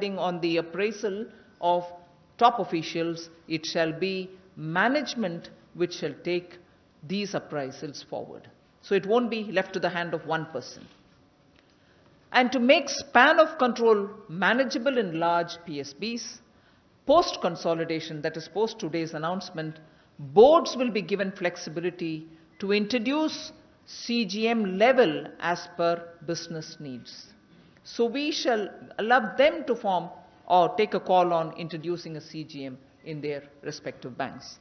on the appraisal of top officials. It shall be management which shall take these appraisals forward. So it won't be left to the hand of one person. And to make span of control manageable in large PSBs, post-consolidation, that is post today's announcement, boards will be given flexibility to introduce CGM level as per business needs. So we shall allow them to form or take a call on introducing a CGM in their respective banks.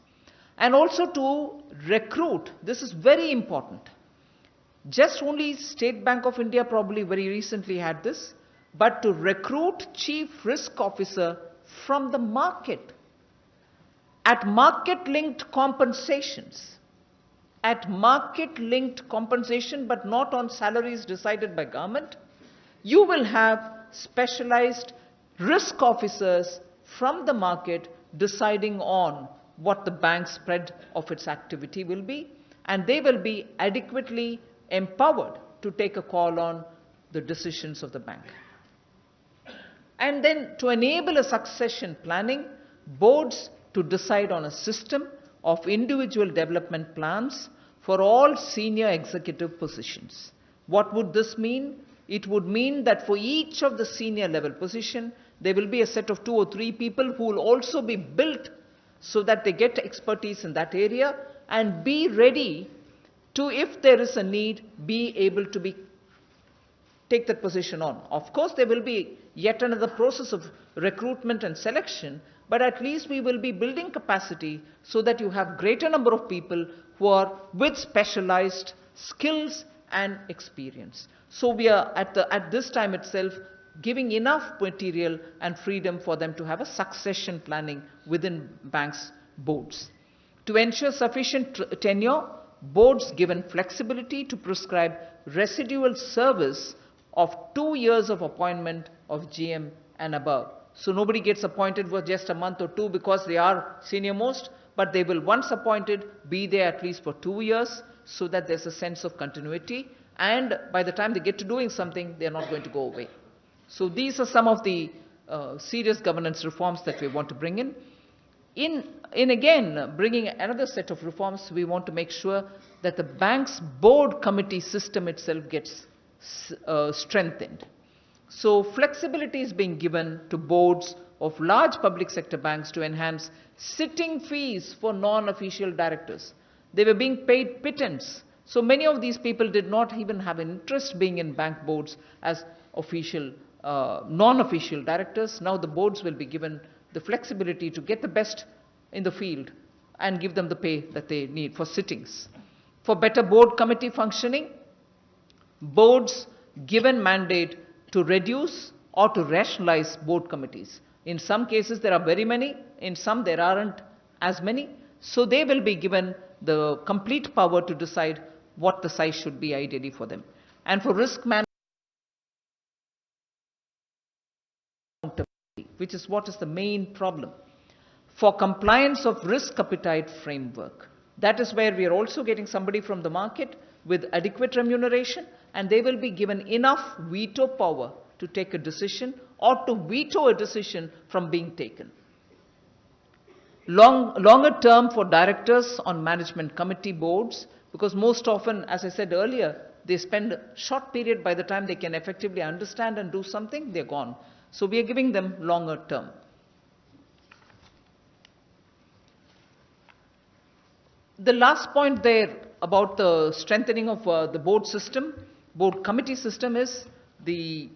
And also to recruit, this is very important. Just only State Bank of India probably very recently had this, but to recruit chief risk officer from the market at market-linked compensations. At market-linked compensation, but not on salaries decided by government. You will have specialized risk officers from the market deciding on what the bank's spread of its activity will be, and they will be adequately empowered to take a call on the decisions of the bank. And then to enable a succession planning, boards to decide on a system of individual development plans for all senior executive positions. What would this mean? It would mean that for each of the senior level position, there will be a set of 2 or 3 people who will also be built so that they get expertise in that area and be ready to, if there is a need, be able to take that position on. Of course, there will be yet another process of recruitment and selection, but at least we will be building capacity so that you have greater number of people who are with specialized skills and experience. So we are at this time itself giving enough material and freedom for them to have a succession planning within banks' boards. To ensure sufficient tenure, boards given flexibility to prescribe residual service of 2 years of appointment of GM and above. So nobody gets appointed for just a month or 2 because they are senior most, but they will, once appointed, be there at least for 2 years so that there's a sense of continuity, and by the time they get to doing something, they're not going to go away. So these are some of the serious governance reforms that we want to bring in. In again bringing another set of reforms, we want to make sure that the bank's board committee system itself gets strengthened. So flexibility is being given to boards of large public sector banks to enhance sitting fees for non-official directors. They were being paid pittance. So many of these people did not even have an interest being in bank boards as official, non-official directors. Now the boards will be given the flexibility to get the best in the field and give them the pay that they need for sittings. For better board committee functioning, boards given mandate to reduce or to rationalize board committees. In some cases there are very many, in some there aren't as many. So they will be given the complete power to decide what the size should be ideally for them. And for risk management, which is what is the main problem, for compliance of risk appetite framework. That is where we are also getting somebody from the market with adequate remuneration, and they will be given enough veto power to take a decision or to veto a decision from being taken. Longer term for directors on management committee boards, because most often, as I said earlier, they spend a short period. By the time they can effectively understand and do something, they're gone. So we are giving them longer term. The last point there about the strengthening of the board system, board committee system, is the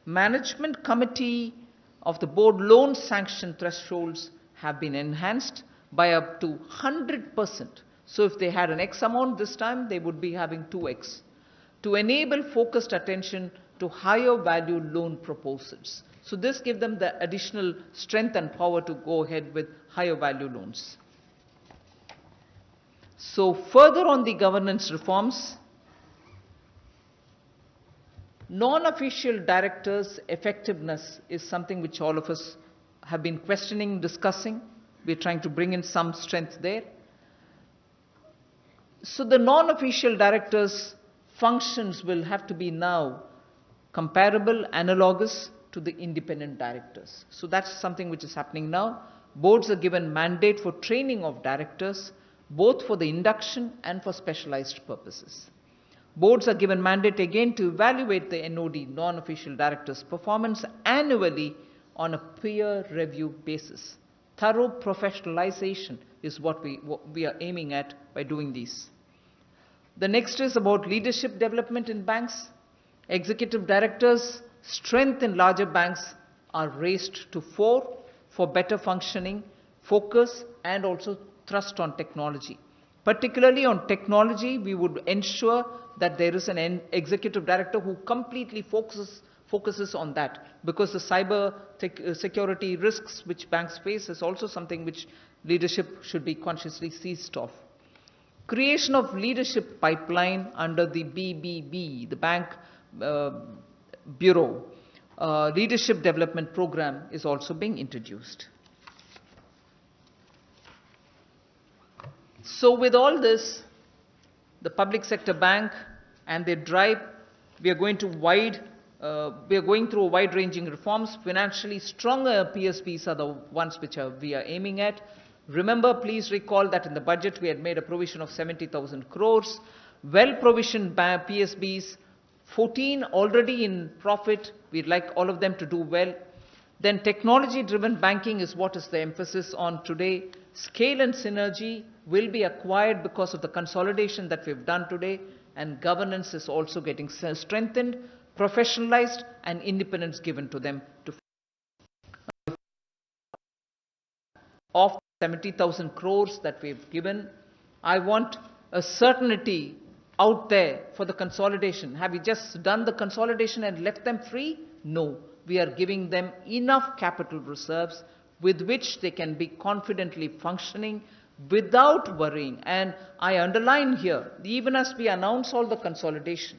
management committee of the board loan sanction thresholds have been enhanced by up to 100%. So if they had an X amount this time, they would be having 2X, to enable focused attention to higher value loan proposals. So this gives them the additional strength and power to go ahead with higher value loans. So further on the governance reforms, non-official directors' effectiveness is something which all of us have been questioning, discussing. We're trying to bring in some strength there. So the non-official directors' functions will have to be now comparable, analogous to the independent directors. So that's something which is happening now. Boards are given mandate for training of directors, both for the induction and for specialized purposes. Boards are given mandate again to evaluate the NOD, non-official directors' performance annually on a peer review basis. Thorough professionalization is what we are aiming at by doing these. The next is about leadership development in banks. Executive directors' strength in larger banks are raised to 4 for better functioning, focus, and also thrust on technology. Particularly on technology, we would ensure that there is an executive director who completely focuses on that, because the cyber security risks which banks face is also something which leadership should be consciously seized of. Creation of leadership pipeline under the BBB, the Bank Bureau, leadership development program is also being introduced. So with all this, the public sector bank and their drive, we are going through wide-ranging reforms. Financially stronger PSBs are the ones which we are aiming at. Remember, please recall that in the budget we had made a provision of 70,000 crores. Well-provisioned PSBs, 14 already in profit. We'd like all of them to do well. Then technology-driven banking is what is the emphasis on today. Scale and synergy will be acquired because of the consolidation that we've done today, and governance is also getting strengthened, professionalized, and independence given to them. Of 70,000 crores that we've given, I want a certainty out there for the consolidation. Have we just done the consolidation and left them free? No. We are giving them enough capital reserves with which they can be confidently functioning without worrying. And I underline here, even as we announce all the consolidation,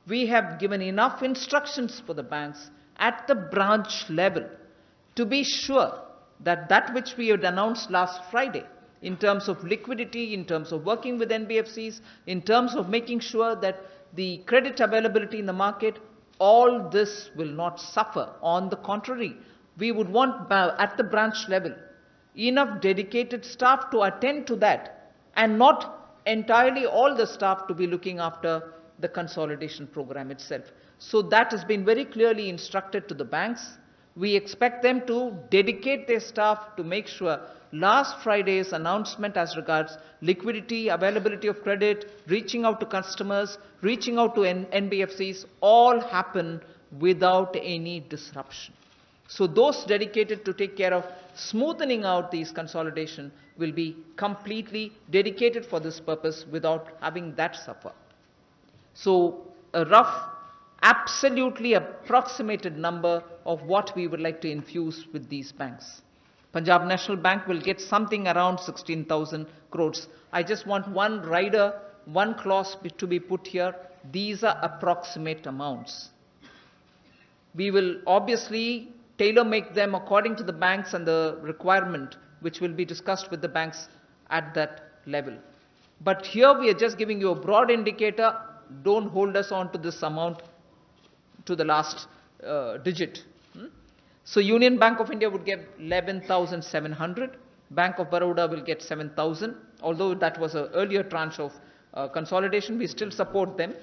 we have given enough instructions for the banks at the branch level to be sure that that which we had announced last Friday in terms of liquidity, in terms of working with NBFCs, in terms of making sure that the credit availability in the market, all this will not suffer. On the contrary, we would want at the branch level enough dedicated staff to attend to that, and not entirely all the staff to be looking after the consolidation program itself. So that has been very clearly instructed to the banks. We expect them to dedicate their staff to make sure last Friday's announcement as regards liquidity, availability of credit, reaching out to customers, reaching out to NBFCs, all happen without any disruption. So those dedicated to take care of smoothing out these consolidation will be completely dedicated for this purpose without having that suffer. So a rough, absolutely approximated number of what we would like to infuse with these banks. Punjab National Bank will get something around 16,000 crores. I just want one rider, one clause to be put here. These are approximate amounts. We will obviously tailor-make them according to the banks and the requirement, which will be discussed with the banks at that level. But here we are just giving you a broad indicator. Don't hold us on to this amount to the last digit. So Union Bank of India would get 11,700. Bank of Baroda will get 7,000. Although that was an earlier tranche of consolidation, we still support them.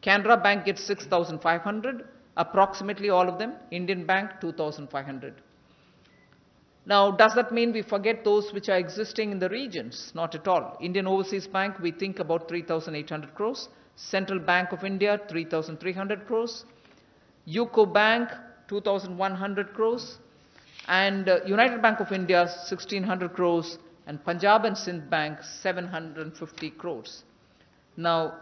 Canara Bank gets 6,500. Approximately all of them. Indian Bank 2,500. Now, does that mean we forget those which are existing in the regions? Not at all. Indian Overseas Bank, we think about 3,800 crores. Central Bank of India, 3,300 crores. UCO Bank, 2,100 crores. And United Bank of India, 1,600 crores. And Punjab and Sindh Bank, 750 crores. Now,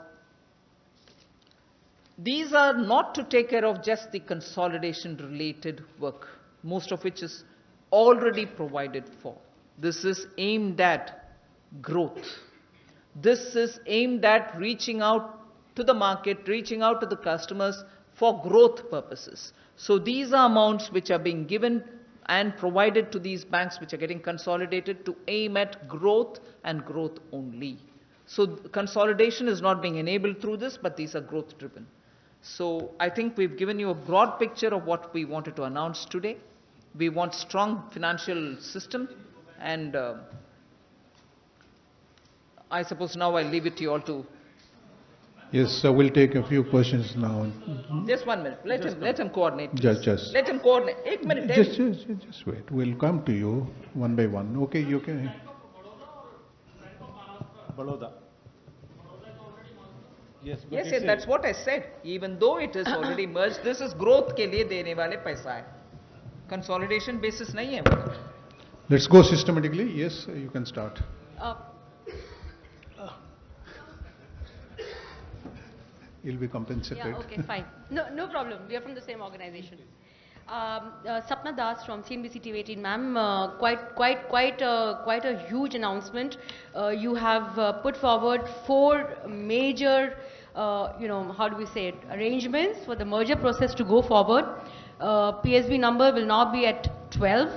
these are not to take care of just the consolidation related work, most of which is already provided for. This is aimed at growth. This is aimed at reaching out to the market, reaching out to the customers for growth purposes. So these are amounts which are being given and provided to these banks which are getting consolidated to aim at growth and growth only. So consolidation is not being enabled through this, but these are growth driven. So I think we've given you a broad picture of what we wanted to announce today. We want strong financial system, and I suppose now I'll leave it to you all to. Yes, we'll take a few questions now. Just 1 minute. Let him coordinate. Just. Let him coordinate. 1 minute. Just wait. We'll come to you one by one. Okay, you can. Baroda. Yes, that's what I said. Even though it is already merged, this is growth के लिए देने वाले पैसा है. Consolidation basis नहीं है वो. Let's go systematically. Yes, you can start. You'll be compensated. Yeah, okay, fine. No problem. We are from the same organization. Sapna Das from CNBC TV 18, ma'am. Quite a huge announcement. You have put forward 4 major, how do we say it, arrangements for the merger process to go forward. PSB number will now be at 12.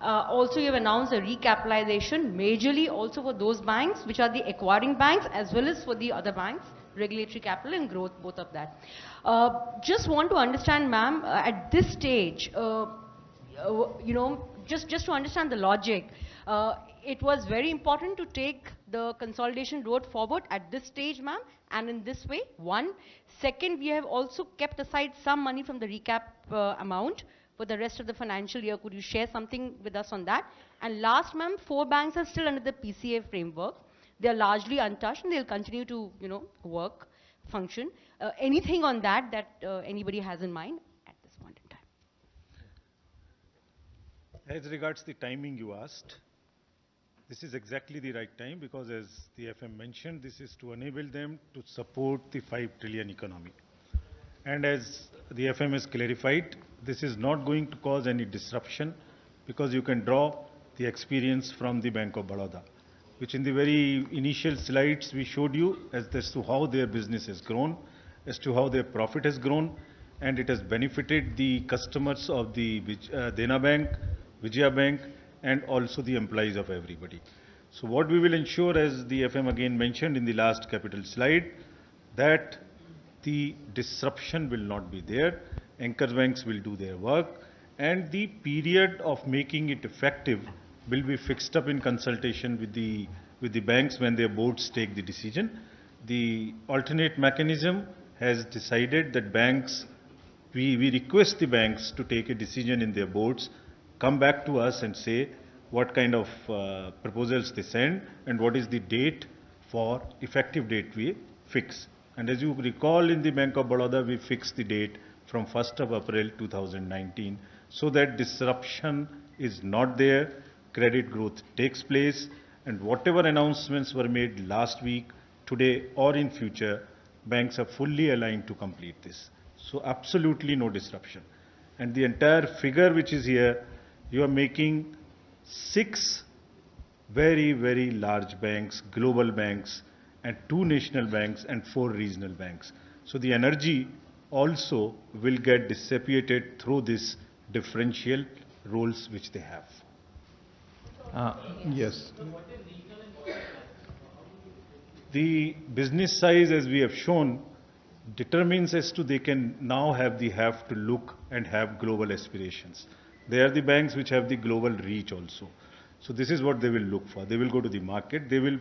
Also, you have announced a recapitalization, majorly also for those banks which are the acquiring banks as well as for the other banks, regulatory capital and growth, both of that. Just want to understand, ma'am, at this stage, just to understand the logic, it was very important to take the consolidation road forward at this stage, ma'am, and in this way, one. Second, we have also kept aside some money from the recap amount for the rest of the financial year. Could you share something with us on that? And last, ma'am, 4 banks are still under the PCA framework. They are largely untouched and they'll continue to, work, function. Anything on that anybody has in mind at this point in time? As regards the timing you asked, this is exactly the right time because as the FM mentioned, this is to enable them to support the 5 trillion economy. And as the FM has clarified, this is not going to cause any disruption because you can draw the experience from the Bank of Baroda, which in the very initial slides we showed you as to how their business has grown, as to how their profit has grown, and it has benefited the customers of the Dena Bank, Vijaya Bank, and also the employees of everybody. So what we will ensure, as the FM again mentioned in the last capital slide, that the disruption will not be there, anchor banks will do their work, and the period of making it effective will be fixed up in consultation with the banks when their boards take the decision. The alternate mechanism has decided that banks, we request the banks to take a decision in their boards, come back to us and say what kind of proposals they send and what is the date for effective date we fix. And as you recall, in the Bank of Baroda, we fixed the date from 1st of April 2019 so that disruption is not there. Credit growth takes place, and whatever announcements were made last week, today or in future, banks are fully aligned to complete this. So absolutely no disruption. And the entire figure which is here, you are making 6 very, very large banks, global banks, and 2 national banks and 4 regional banks. So the energy also will get dissipated through this differential roles which they have. Yes. The business size, as we have shown, determines as to they can now have to look and have global aspirations. They are the banks which have the global reach also. So this is what they will look for. They will go to the market. They will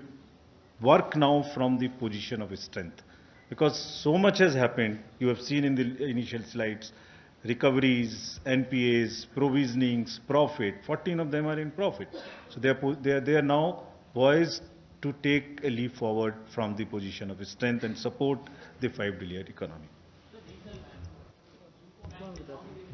work now from the position of strength. Because so much has happened, you have seen in the initial slides, recoveries, NPAs, provisionings, profit, 14 of them are in profit. So they are now poised to take a leap forward from the position of strength and support the 5 trillion economy.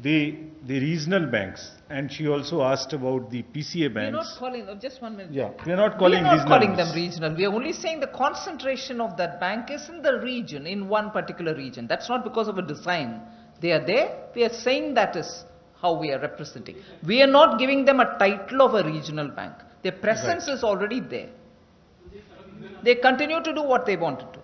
The regional banks, and she also asked about the PCA banks. We are not calling, just 1 minute. Yeah, we are not calling them regional. We are only saying the concentration of that bank is in the region, in one particular region. That's not because of a design. They are there. We are saying that is how we are representing. We are not giving them a title of a regional bank. Their presence is already there. They continue to do what they want to do.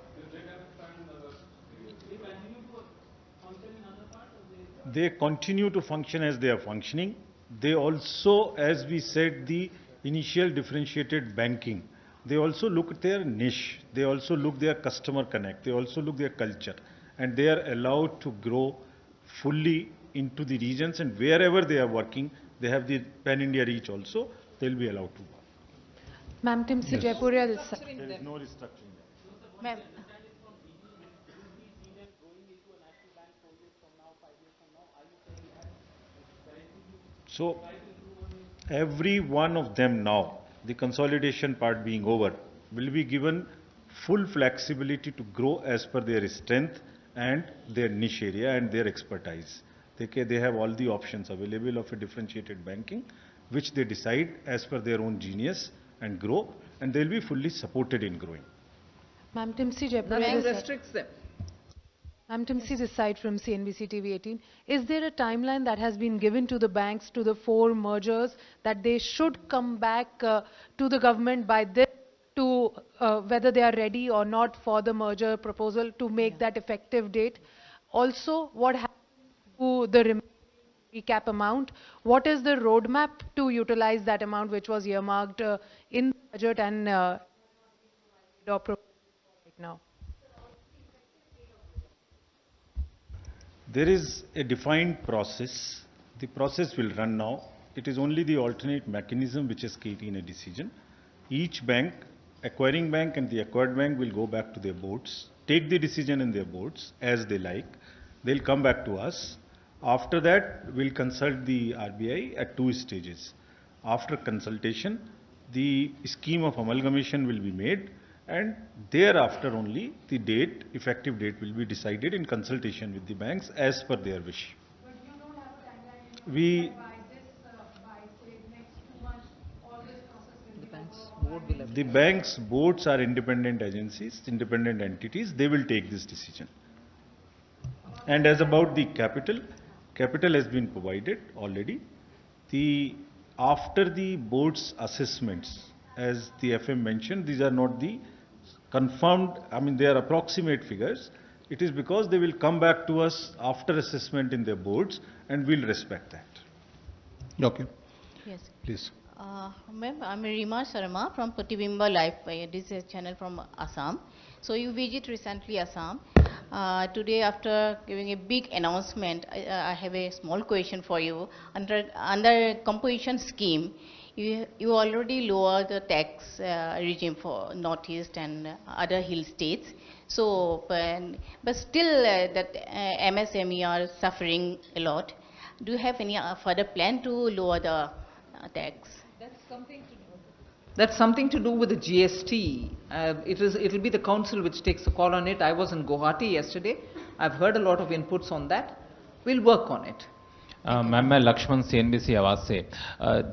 They continue to function as they are functioning. They also, as we said, the initial differentiated banking, they also look at their niche. They also look their customer connect. They also look their culture. and they are allowed to grow fully into the regions, and wherever they are working, they have the pan-India reach also, they'll be allowed to work. Ma'am, Timsi Jaipuria this side. There is no restructuring there. Ma'am. So, every one of them now, the consolidation part being over, will be given full flexibility to grow as per their strength and their niche area and their expertise. They have all the options available of a differentiated banking, which they decide as per their own genius and grow, and they'll be fully supported in growing. Ma'am, Timsi Jaipuria Nothing this side. restricts them. Ma'am, Timsi this side from CNBC TV 18. Is there a timeline that has been given to the banks, to the 4 mergers, that they should come back to the government by this, to whether they are ready or not for the merger proposal to make that effective date? Also, what happens to the recap amount? What is the roadmap to utilize that amount which was earmarked in the budget and right now? There is a defined process. The process will run now. It is only the alternate mechanism which is taking a decision. Each bank, acquiring bank and the acquired bank, will go back to their boards, take the decision in their boards as they like. They'll come back to us. After that, we'll consult the RBI at 2 stages. After consultation, the scheme of amalgamation will be made, and thereafter only the date, effective date, will be decided in consultation with the banks as per their wish. But you don't have a timeline by say next 2 months, all this process will be over. The banks' boards are independent agencies, independent entities. They will take this decision. And as about the capital has been provided already. After the board's assessments, as the FM mentioned, these are not the confirmed, they are approximate figures. It is because they will come back to us after assessment in their boards, and we'll respect that. Okay, Yes. please. Ma'am, I'm Nirmala Sitharaman from Pratibimba Live. This is a channel from Assam. So you visit recently Assam. Today, after giving a big announcement, I have a small question for you. Under composition scheme, you already lower the tax regime for Northeast and other hill states. So, but still that MSME are suffering a lot. Do you have any further plan to lower the tax? That's something to do with the GST. It'll be the council which takes the call on it. I was in Guwahati yesterday. I've heard a lot of inputs on that. We'll work on it. Ma'am, मैं Lakshman CNBC आवाज़ से,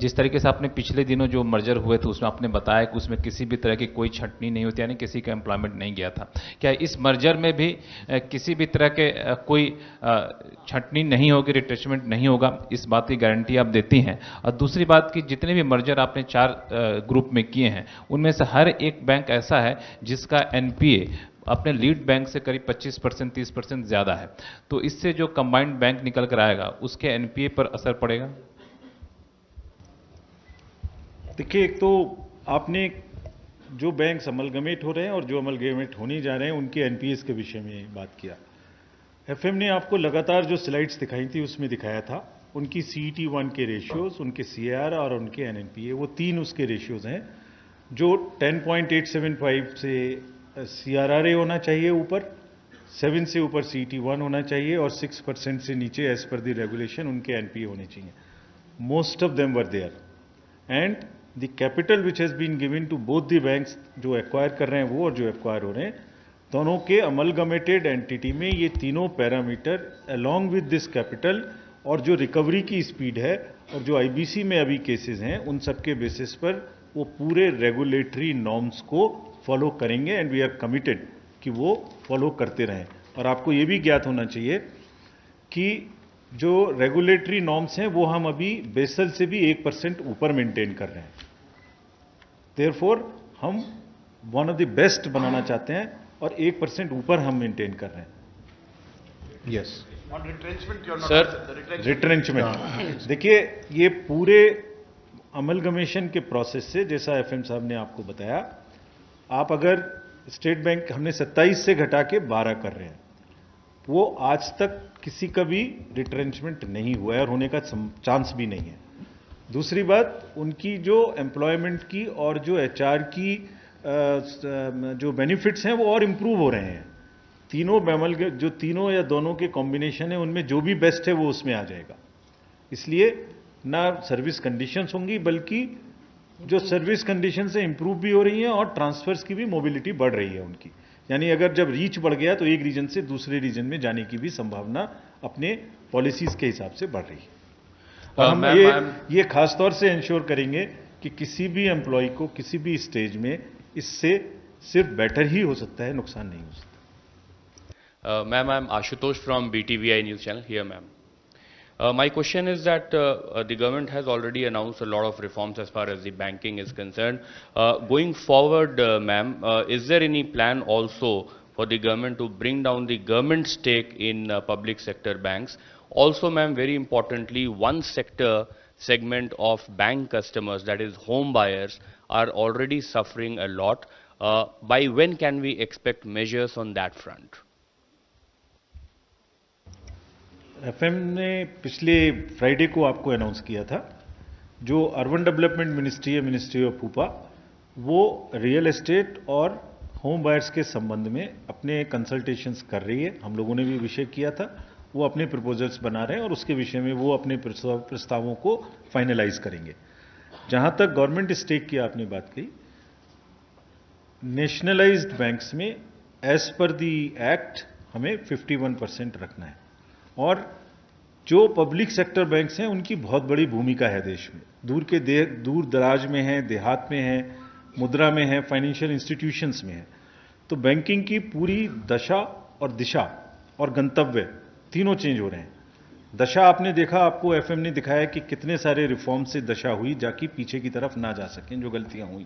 जिस तरीके से आपने पिछले दिनों जो मर्जर हुए थे उसमें आपने बताया कि उसमें किसी भी तरह की कोई छंटनी नहीं होती, यानी किसी का एम्प्लॉयमेंट नहीं गया था। क्या इस मर्जर में भी किसी भी तरह के कोई छंटनी नहीं होगी, रिट्रेचमेंट नहीं होगा, इस बात की गारंटी आप देती हैं? और दूसरी बात कि जितने भी मर्जर आपने 4 ग्रुप में किए हैं, उनमें से हर एक बैंक ऐसा है जिसका NPA अपने लीड बैंक से करीब 25% 30% ज़्यादा है, तो इससे जो कंबाइंड बैंक निकल कर आएगा उसके NPA पर असर पड़ेगा? देखिए, एक तो आपने जो बैंक अमलगमेट हो रहे हैं और जो अमलगमेट होने जा रहे हैं उनके NPAs के विषय में बात किया। FM ने आपको लगातार जो स्लाइड्स दिखाई थी उसमें दिखाया था उनकी CET1 के रेशियोज, उनके CAR और उनके NNPA, वो 3 उसके रेशियोज हैं जो 10.875 से CRRA होना चाहिए ऊपर, 7 से ऊपर CET1 होना चाहिए और 6% से नीचे एज पर द रेगुलेशन उनके NPA होने चाहिए। Most of them were there, and the capital which has been given to both the banks, जो एक्वायर कर रहे हैं वो और जो एक्वायर हो रहे हैं, दोनों के अमलगमेटेड एंटिटी में ये तीनों parameter along with this capital और जो रिकवरी की स्पीड है और जो IBC में अभी केसेस हैं उन सब के बेसिस पर वो पूरे रेगुलेटरी नॉर्म्स को फॉलो करेंगे, एंड वी आर कमिटेड कि वो फॉलो करते रहें। और आपको ये भी ज्ञात होना चाहिए कि जो रेगुलेटरी नॉर्म्स हैं वो हम अभी बेसल से भी 1% ऊपर मेंटेन कर रहे हैं। देयरफॉर हम वन ऑफ द बेस्ट बनाना चाहते हैं और 1% ऊपर हम मेंटेन कर रहे हैं। Yes. सर, रिट्रेंचमेंट, देखिए ये पूरे अमलगमेशन के प्रोसेस से, जैसा FM साहब ने आपको बताया, आप अगर स्टेट बैंक हमने 27 से घटा के 12 कर रहे हैं, वो आज तक किसी का भी रिट्रेंचमेंट नहीं हुआ है और होने का चांस भी नहीं है। दूसरी बात, उनकी जो एम्प्लॉयमेंट की और जो एचआर की जो बेनिफिट्स हैं वो और इम्प्रूव हो रहे हैं। तीनों बैमल के जो तीनों या दोनों के कॉम्बिनेशन है उनमें जो भी बेस्ट है वो उसमें आ जाएगा। इसलिए ना सर्विस कंडीशंस होंगी बल्कि जो सर्विस कंडीशन से इंप्रूव भी हो रही हैं और ट्रांसफर्स की भी मोबिलिटी बढ़ रही है उनकी। यानी अगर जब रीच बढ़ गया तो एक रीजन से दूसरे रीजन में जाने की भी संभावना अपने पॉलिसीज के हिसाब से बढ़ रही है। और हम ये खास तौर से इंश्योर करेंगे कि किसी भी एम्प्लॉय को किसी भी स्टेज में इससे सिर्फ बेटर ही हो सकता है, नुकसान नहीं हो सकता। Ma'am, I'm Ashutosh from BTVI News Channel. Here, ma'am. My question is that the government has already announced a lot of reforms as far as the banking is concerned. Going forward, ma'am, is there any plan also for the government to bring down the government stake in public sector banks? Also, ma'am, very importantly, one segment of bank customers, that is home buyers, are already suffering a lot. By when can we expect measures on that front? FM ने पिछले Friday को आपको announce किया था, जो urban development ministry है, ministry of pupa, वो real estate और होम बायर्स के संबंध में अपने कंसल्टेशंस कर रही है। हम लोगों ने भी विषय किया था, वो अपने प्रपोजल्स बना रहे हैं और उसके विषय में वो अपने प्रस्तावों को फाइनलाइज करेंगे। जहां तक गवर्नमेंट स्टेक की आपने बात कही, नेशनलाइज्ड बैंक्स में एज पर दी एक्ट हमें 51% रखना है और जो पब्लिक सेक्टर बैंक्स हैं उनकी बहुत बड़ी भूमिका है देश में। दूर दराज में है, देहात में है, मुद्रा में है, फाइनेंशियल इंस्टीट्यूशंस में है। तो बैंकिंग की पूरी दशा और दिशा और गंतव्य तीनों चेंज हो रहे हैं। दशा आपने देखा, आपको एफएम ने दिखाया कि कितने सारे रिफॉर्म से दशा हुई जाकि पीछे की तरफ ना जा सकें जो गलतियां हुई।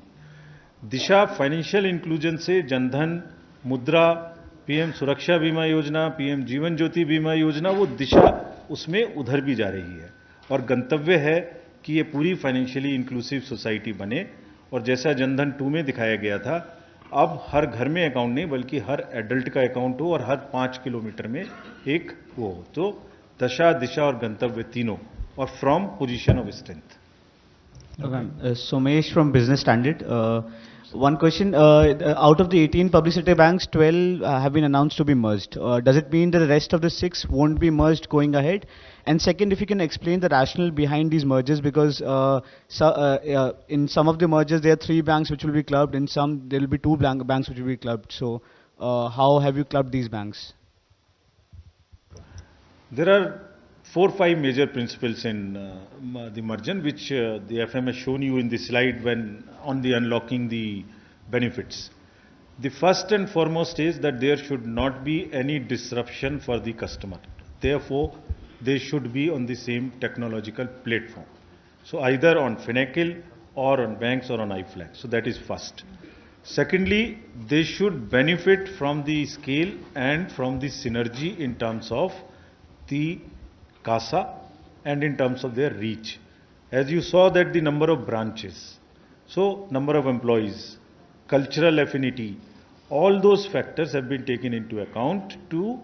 दिशा फाइनेंशियल इंक्लूजन से जनधन, मुद्रा, पीएम सुरक्षा बीमा योजना, पीएम जीवन ज्योति बीमा योजना, वो दिशा उसमें उधर भी जा रही है और गंतव्य है कि ये पूरी फाइनेंशियली इंक्लूसिव सोसाइटी बने। और जैसा जनधन 2 में दिखाया गया था, अब हर घर में अकाउंट नहीं बल्कि हर एडल्ट का अकाउंट हो और हर 5 किलोमीटर में एक वो हो। तो दशा, दिशा और गंतव्य तीनों, और from position of strength. Somesh from Business Standard. One question, out of the 18 public sector banks, 12 have been announced to be merged. Does it mean that the rest of the 6 won't be merged going ahead? And second, if you can explain the rationale behind these mergers, because in some of the mergers there are 3 banks which will be clubbed, in some there will be 2 banks which will be clubbed. So how have you clubbed these banks? There are 4-5 major principles in the merger, which the FM has shown you in the slide when on the unlocking the benefits. The first and foremost is that there should not be any disruption for the customer. Therefore, they should be on the same technological platform. So either on Finacle or on banks or on iFlag. So that is first. Secondly, they should benefit from the scale and from the synergy in terms of the CASA and in terms of their reach. As you saw that the number of branches, so number of employees, cultural affinity, all those factors have been taken into account to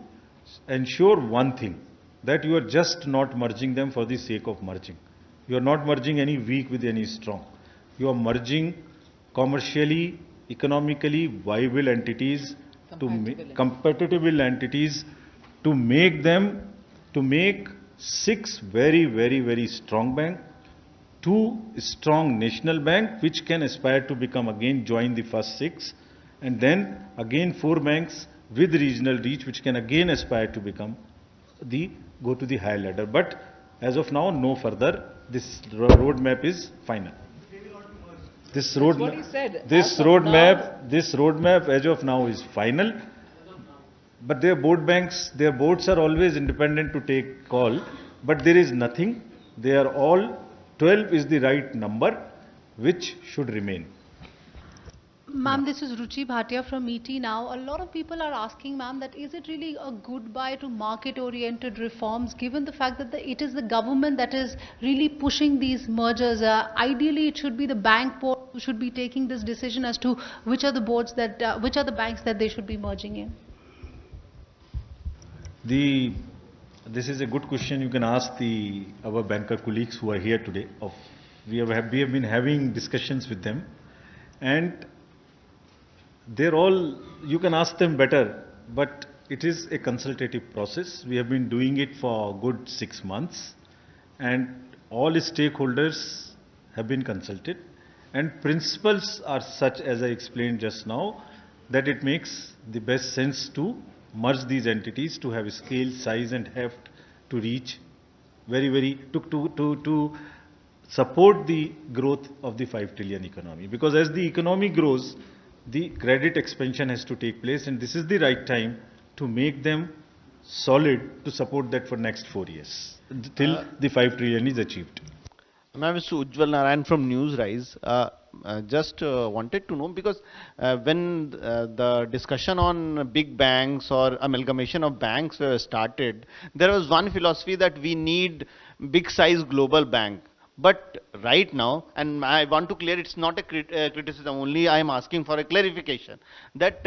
ensure one thing, that you are just not merging them for the sake of merging. You are not merging any weak with any strong. You are merging commercially, economically viable entities, compatible entities, to make 6 very, very, very strong bank, 2 strong national bank which can aspire to become again join the first 6, and then again 4 banks with regional reach which can again aspire to become go to the higher ladder. But as of now, no further. This roadmap is final. This roadmap as of now is final. But their boards are always independent to take call, but there is nothing. They are all, 12 is the right number, which should remain. Ma'am, this is Ruchi Bhatia from ET now. A lot of people are asking, ma'am, that is it really a goodbye to market-oriented reforms, given the fact that it is the government that is really pushing these mergers? Ideally, it should be the bank board who should be taking this decision as to which are the banks that they should be merging in. This is a good question. You can ask our banker colleagues who are here today. We have been having discussions with them, and they're all, you can ask them better, but it is a consultative process. We have been doing it for a good 6 months, and all stakeholders have been consulted, and principles are such, as I explained just now, that it makes the best sense to merge these entities to have scale, size and heft to reach to support the growth of the 5 trillion economy. Because as the economy grows, the credit expansion has to take place, and this is the right time to make them solid to support that for next 4 years till the 5 trillion is achieved. Ma'am, Mr. Ujjwal Narayan from Newsrise. Just wanted to know, because when the discussion on big banks or amalgamation of banks started, there was one philosophy that we need big size global bank. But right now, and I want to clear, it's not a criticism, only I am asking for a clarification, that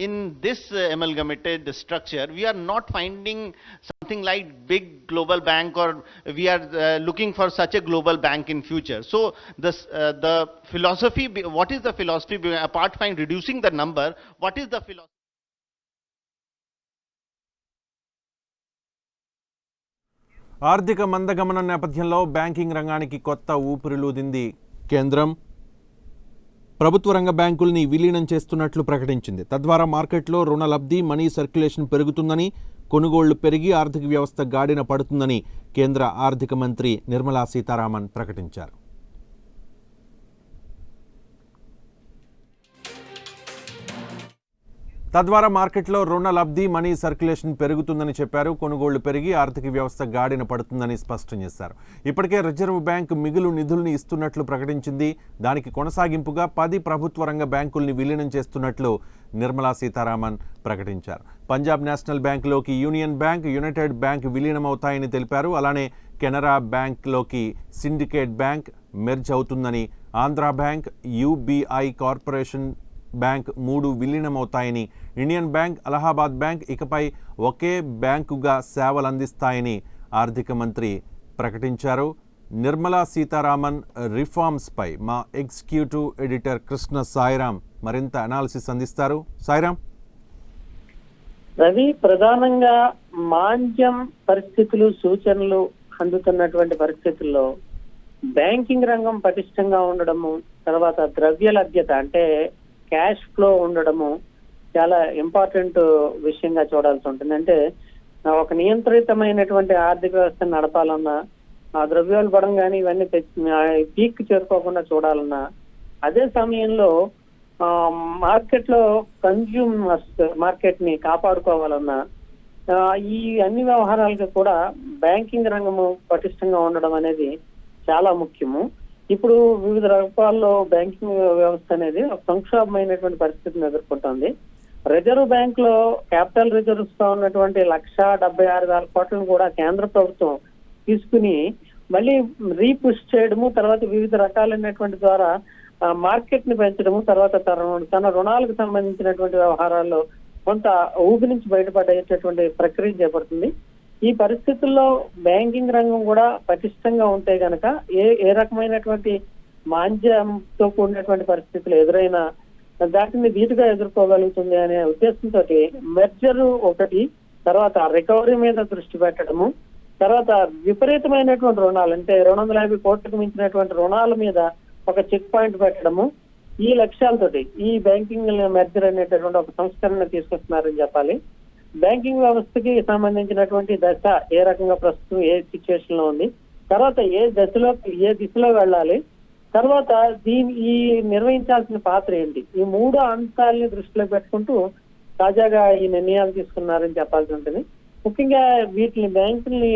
in this amalgamated structure, we are not finding something like big global bank, or we are looking for such a global bank in future. So the philosophy, what is the philosophy, apart from reducing the number, what is the philosophy? ఆర్థిక మందగమనం నేపథ్యంలో banking రంగానికి కొత్త ఊపిరిలూదింది కేంద్రం. ప్రభుత్వ రంగ బ్యాంకుల్ని విలీనం చేస్తున్నట్లు ప్రకటించింది. తద్వారా మార్కెట్లో రుణ లబ్ధి, మనీ సర్క్యులేషన్ పెరుగుతుందని, కొనుగోళ్లు పెరిగి ఆర్థిక వ్యవస్థ గాడిన పడుతుందని కేంద్ర ఆర్థిక మంత్రి నిర్మలా సీతారామన్ ప్రకటించారు. తద్వారా మార్కెట్లో రుణ లబ్ధి, మనీ సర్క్యులేషన్ పెరుగుతుందని చెప్పారు. కొనుగోళ్లు పెరిగి ఆర్థిక వ్యవస్థ గాడిన పడుతుందని స్పష్టం చేశారు. ఇప్పటికే రిజర్వ్ బ్యాంక్ మిగులు నిధుల్ని ఇస్తున్నట్లు ప్రకటించింది. దానికి కొనసాగింపుగా 10 ప్రభుత్వ రంగ బ్యాంకుల్ని విలీనం చేస్తున్నట్లు నిర్మలా సీతారామన్ ప్రకటించారు. పంజాబ్ నేషనల్ బ్యాంకులోకి యూనియన్ బ్యాంక్, యునైటెడ్ బ్యాంక్ విలీనమవుతాయని తెలిపారు. అలానే కెనరా బ్యాంక్లోకి సిండికేట్ బ్యాంక్ మెర్జ్ అవుతుందని, Andhra bank, UBI corporation bank 3 విలీనమవుతాయని, ఇండియన్ బ్యాంక్, అలహాబాద్ బ్యాంక్ ఇకపై ఒకే బ్యాంకుగా సేవలు అందిస్తాయని ఆర్థిక మంత్రి ప్రకటించారు. నిర్మలా సీతారామన్ రిఫార్మ్స్పై మా ఎగ్జిక్యూటివ్ ఎడిటర్ కృష్ణ సాయిరాం మరింత అనాలిసిస్ అందిస్తారు. సాయిరాం. రవి, ప్రధానంగా మాంద్యం పరిస్థితులు, సూచనలు అందుతున్నటువంటి పరిస్థితుల్లో బ్యాంకింగ్ రంగం పటిష్టంగా ఉండడము, తర్వాత ద్రవ్య లభ్యత అంటే క్యాష్ ఫ్లో ఉండడము చాలా ఇంపార్టెంట్ విషయంగా చూడాల్సి ఉంటుంది. అంటే ఒక నియంత్రితమైనటువంటి ఆర్థిక వ్యవస్థను నడపాలన్నా, ఆ ద్రవ్యోల్బణం కానీ ఇవన్నీ పీక్ చేరుకోకుండా చూడాలన్నా, అదే సమయంలో మార్కెట్ లో కన్జ్యూమర్స్ మార్కెట్ ని కాపాడుకోవాలన్నా, ఈ అన్ని వ్యవహారాలకి కూడా బ్యాంకింగ్ రంగము పటిష్టంగా ఉండడం అనేది చాలా ముఖ్యము. ఇప్పుడు వివిధ రూపాల్లో బ్యాంకింగ్ వ్యవస్థ అనేది ఒక సంక్షోభమైనటువంటి పరిస్థితిని ఎదుర్కొంటోంది. రిజర్వ్ బ్యాంక్ లో క్యాపిటల్ రిజర్వ్స్ తో ఉన్నటువంటి 1,76,000 కోట్లను కూడా కేంద్ర ప్రభుత్వం తీసుకుని మళ్ళీ రీపుష్ చేయడము, తర్వాత వివిధ రకాలైనటువంటి ద్వారా మార్కెట్ ని పెంచడము, తర్వాత తన రుణాలకు సంబంధించినటువంటి వ్యవహారాల్లో కొంత ఊబి నుంచి బయటపడేటటువంటి ప్రక్రియ చేపడుతుంది. ఈ పరిస్థితుల్లో బ్యాంకింగ్ రంగం కూడా పటిష్టంగా ఉంటే గనక ఏ రకమైనటువంటి మాంద్యంతో కూడినటువంటి పరిస్థితులు ఎదురైనా దాటిని ధీటుగా ఎదుర్కోగలుగుతుంది అనే ఉద్దేశంతో మెర్జర్ ఒకటి, తర్వాత రికవరీ మీద దృష్టి పెట్టడము, తర్వాత విపరీతమైనటువంటి రుణాలు అంటే 250 కోట్లకు మించినటువంటి రుణాల మీద ఒక చెక్ పాయింట్ పెట్టడము, ఈ లక్ష్యాలతోటి ఈ బ్యాంకింగ్ మెర్జర్ అనేటటువంటి ఒక సంస్కరణ తీసుకొస్తున్నారని చెప్పాలి. బ్యాంకింగ్ వ్యవస్థకి సంబంధించినటువంటి దశ ఏ రకంగా ప్రస్తుతం ఏ సిచ్యువేషన్ లో ఉంది, తర్వాత ఏ దిశలో వెళ్ళాలి, తర్వాత ఈ నిర్వహించాల్సిన పాత్ర ఏంటి, ఈ 3 అంశాలని దృష్టిలో పెట్టుకుంటూ తాజాగా ఈ నిర్ణయాలు తీసుకున్నారని చెప్పాల్సి ఉంటుంది. ముఖ్యంగా వీటిని బ్యాంకుల్ని,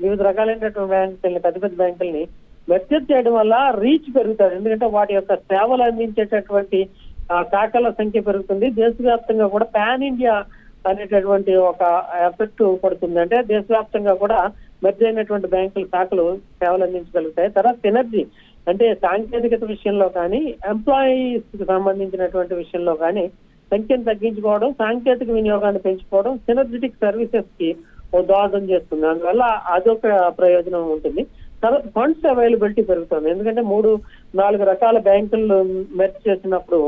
వివిధ రకాలైనటువంటి బ్యాంకుల్ని, పెద్ద పెద్ద బ్యాంకుల్ని మెర్జర్ చేయడం వల్ల రీచ్ పెరుగుతారు. ఎందుకంటే వాటి యొక్క సేవలు అందించేటటువంటి శాఖల సంఖ్య పెరుగుతుంది. దేశవ్యాప్తంగా కూడా పాన్ ఇండియా అనేటటువంటి ఒక ఎఫెక్ట్ పడుతుంది. అంటే దేశవ్యాప్తంగా కూడా మెర్జ్ అయినటువంటి బ్యాంకుల శాఖలు సేవలు అందించగలుగుతాయి. తర్వాత సినర్జీ అంటే సాంకేతికత విషయంలో కానీ, ఎంప్లాయీస్ కి సంబంధించినటువంటి విషయంలో కానీ సంఖ్యను తగ్గించుకోవడం, సాంకేతిక వినియోగాన్ని పెంచుకోవడం, సినర్జిటిక్ సర్వీసెస్ కి దోహదం చేస్తుంది. అందువల్ల అదొక ప్రయోజనం ఉంటుంది. తర్వాత ఫండ్స్ అవైలబిలిటీ పెరుగుతుంది. ఎందుకంటే 3-4 రకాల బ్యాంకులు మెర్జ్ చేసినప్పుడు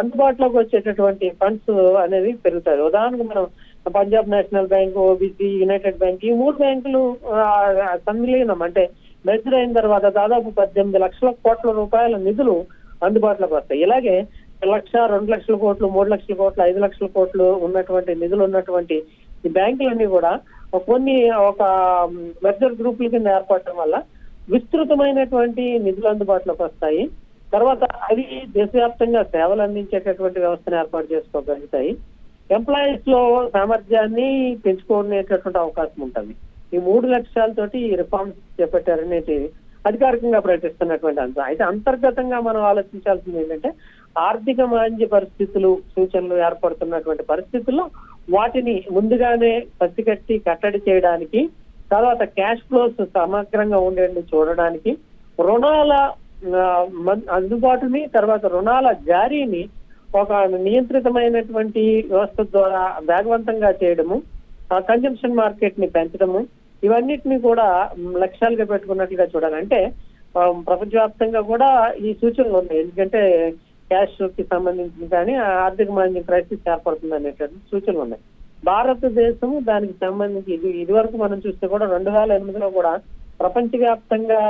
అందుబాటులోకి వచ్చేటటువంటి ఫండ్స్ అనేవి పెరుగుతాయి. ఉదాహరణకు మనం Punjab national bank, OBC, United bank, ఈ 3 బ్యాంకులు సంలీనం అంటే మెర్జ్ అయిన తర్వాత దాదాపు 18 లక్షల కోట్ల రూపాయల నిధులు అందుబాటులోకి వస్తాయి. ఇలాగే 1 లక్ష, 2 లక్షల కోట్లు, 3 లక్షల కోట్లు, 5 లక్షల కోట్లు ఉన్నటువంటి నిధులు ఉన్నటువంటి ఈ బ్యాంకులన్నీ కూడా కొన్ని ఒక మెర్జర్ గ్రూపుల కింద ఏర్పడటం వల్ల విస్తృతమైనటువంటి నిధులు అందుబాటులోకి వస్తాయి. తర్వాత అవి దేశవ్యాప్తంగా సేవలు అందించేటటువంటి వ్యవస్థను ఏర్పాటు చేసుకోగలుగుతాయి. ఎంప్లాయీస్ లో సామర్థ్యాన్ని పెంచుకునేటటువంటి అవకాశం ఉంటుంది. ఈ 3 లక్ష్యాలతోటి ఈ రిఫార్మ్స్ చేపట్టారనేది అధికారికంగా ప్రకటిస్తున్నటువంటి అంశం. అయితే అంతర్గతంగా మనం ఆలోచించాల్సింది ఏంటంటే ఆర్థిక మాంద్య పరిస్థితులు, సూచనలు ఏర్పడుతున్నటువంటి పరిస్థితుల్లో వాటిని ముందుగానే పసిగట్టి కట్టడి చేయడానికి, తర్వాత క్యాష్ ఫ్లోస్ సమగ్రంగా ఉండేది చూడడానికి, రుణాల అందుబాటుని, తర్వాత రుణాల జారీని ఒక నియంత్రితమైనటువంటి వ్యవస్థ ద్వారా వేగవంతంగా చేయడము, కన్జంప్షన్ మార్కెట్ ని పెంచడము, ఇవన్నిటిని కూడా లక్ష్యాలుగా పెట్టుకున్నట్లుగా చూడాలి. అంటే ప్రపంచవ్యాప్తంగా కూడా ఈ సూచనలు ఉన్నాయి. ఎందుకంటే క్యాష్ కి సంబంధించి కానీ ఆర్థిక మాంద్యం క్రైసిస్ ఏర్పడుతుంది అనేటువంటి సూచనలు ఉన్నాయి. భారతదేశము దానికి సంబంధించి ఇదివరకు మనం చూస్తే కూడా 2008లో కూడా ప్రపంచవ్యాప్తంగా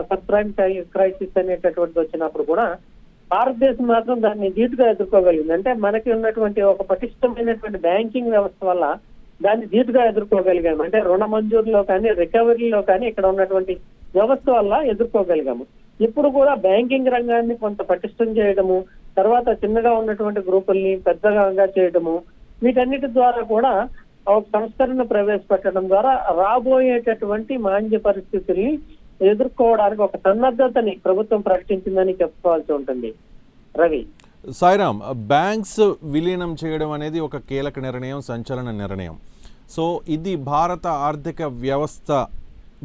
సబ్ ప్రైమ్ క్రైసిస్ అనేటటువంటిది వచ్చినప్పుడు కూడా భారతదేశం మాత్రం దాన్ని ధీటుగా ఎదుర్కోగలిగింది. అంటే మనకి ఉన్నటువంటి ఒక పటిష్టమైనటువంటి బ్యాంకింగ్ వ్యవస్థ వల్ల దాన్ని ధీటుగా ఎదుర్కోగలిగాము. అంటే రుణ మంజూరులో కానీ, రికవరీలో కానీ ఇక్కడ ఉన్నటువంటి వ్యవస్థ వల్ల ఎదుర్కోగలిగాము. ఇప్పుడు కూడా బ్యాంకింగ్ రంగాన్ని కొంత పటిష్టం చేయడము, తర్వాత చిన్నగా ఉన్నటువంటి గ్రూపుల్ని పెద్దగా చేయడము, వీటన్నిటి ద్వారా కూడా ఒక సంస్కరణ ప్రవేశపెట్టడం ద్వారా రాబోయేటటువంటి మాంద్య పరిస్థితుల్ని ఎదుర్కోవడానికి ఒక సన్నద్ధతని ప్రభుత్వం ప్రకటించిందని చెప్పుకోవాల్సి ఉంటుంది. రవి, సాయిరామ్, బ్యాంక్స్ విలీనం చేయడం అనేది ఒక కీలక నిర్ణయం, సంచలన నిర్ణయం. సో ఇది భారత ఆర్థిక వ్యవస్థ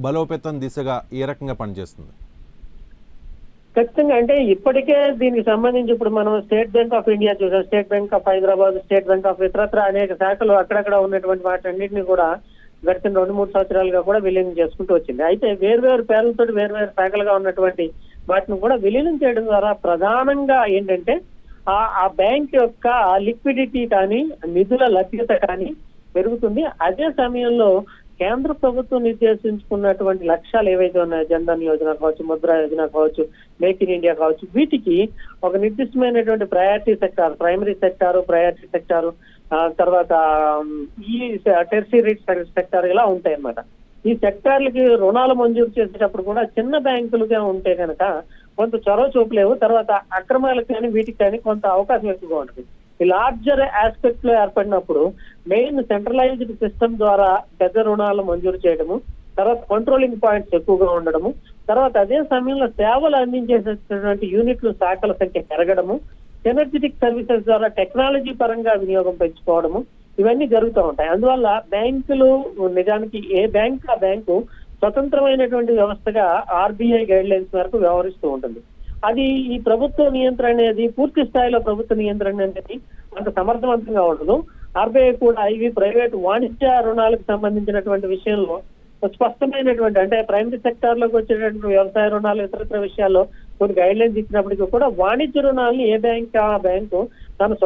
బలోపేతం దిశగా ఏ రకంగా పనిచేస్తుంది? ఖచ్చితంగా. అంటే ఇప్పటికే దీనికి సంబంధించి ఇప్పుడు మనం స్టేట్ బ్యాంక్ ఆఫ్ ఇండియా చూసాం, state bank of Hyderabad, state bank of ఇతరత్ర అనేక శాఖలు అక్కడక్కడ ఉన్నటువంటి వాటన్నిటిని కూడా గడిచిన 2-3 సంవత్సరాలుగా కూడా విలీనం చేసుకుంటూ వచ్చింది. అయితే వేర్వేరు పేర్లతో వేర్వేరు శాఖలుగా ఉన్నటువంటి వాటిని కూడా విలీనం చేయడం ద్వారా ప్రధానంగా ఏంటంటే ఆ బ్యాంక్ యొక్క లిక్విడిటీ కానీ, నిధుల లభ్యత కానీ పెరుగుతుంది. అదే సమయంలో కేంద్ర ప్రభుత్వం నిర్దేశించుకున్నటువంటి లక్ష్యాలు ఏవైతే ఉన్నాయో, జన్ధన్ యోజన కావచ్చు, ముద్రా యోజన కావచ్చు, మేక్ ఇన్ ఇండియా కావచ్చు, వీటికి ఒక నిర్దిష్టమైనటువంటి priority sector, primary sector, priority sector, తర్వాత ఈ టెర్షియరీ సెక్టార్ ఇలా ఉంటాయి అన్నమాట. ఈ సెక్టార్లకి రుణాలు మంజూరు చేసేటప్పుడు కూడా చిన్న బ్యాంకులుగా ఉంటే కనుక కొంత చొరవ చూపలేవు. తర్వాత అక్రమాలకు కానీ వీటికి కానీ కొంత అవకాశం ఎక్కువగా ఉంటుంది. ఈ లార్జర్ ఆస్పెక్ట్ లో ఏర్పడినప్పుడు మెయిన్ సెంట్రలైజ్డ్ సిస్టమ్ ద్వారా పెద్ద రుణాలు మంజూరు చేయడము, తర్వాత కంట్రోలింగ్ పాయింట్స్ ఎక్కువగా ఉండడము, తర్వాత అదే సమయంలో సేవలు అందించేటటువంటి యూనిట్లు, శాఖల సంఖ్య పెరగడము, ఎనర్జెటిక్ సర్వీసెస్ ద్వారా టెక్నాలజీ పరంగా వినియోగం పెంచుకోవడము, ఇవన్నీ జరుగుతూ ఉంటాయి. అందువల్ల బ్యాంకులు నిజానికి ఏ బ్యాంక్ ఆ బ్యాంకు స్వతంత్రమైనటువంటి వ్యవస్థగా ఆర్బీఐ గైడ్ లైన్స్ మేరకు వ్యవహరిస్తూ ఉంటుంది. అది ఈ ప్రభుత్వ నియంత్రణ అనేది పూర్తి స్థాయిలో ప్రభుత్వ నియంత్రణ అనేది అంత సమర్థవంతంగా ఉండదు. ఆర్బీఐ కూడా ఇవి ప్రైవేట్ వాణిజ్య రుణాలకు సంబంధించినటువంటి విషయంలో స్పష్టమైనటువంటి, అంటే ప్రైమరీ సెక్టార్ లోకి వచ్చేటటువంటి వ్యవసాయ రుణాలు, ఇతరత్ర విషయాల్లో కొన్ని గైడ్ లైన్స్ ఇచ్చినప్పటికీ కూడా వాణిజ్య రుణాలని ఏ బ్యాంక్ ఆ బ్యాంకు తను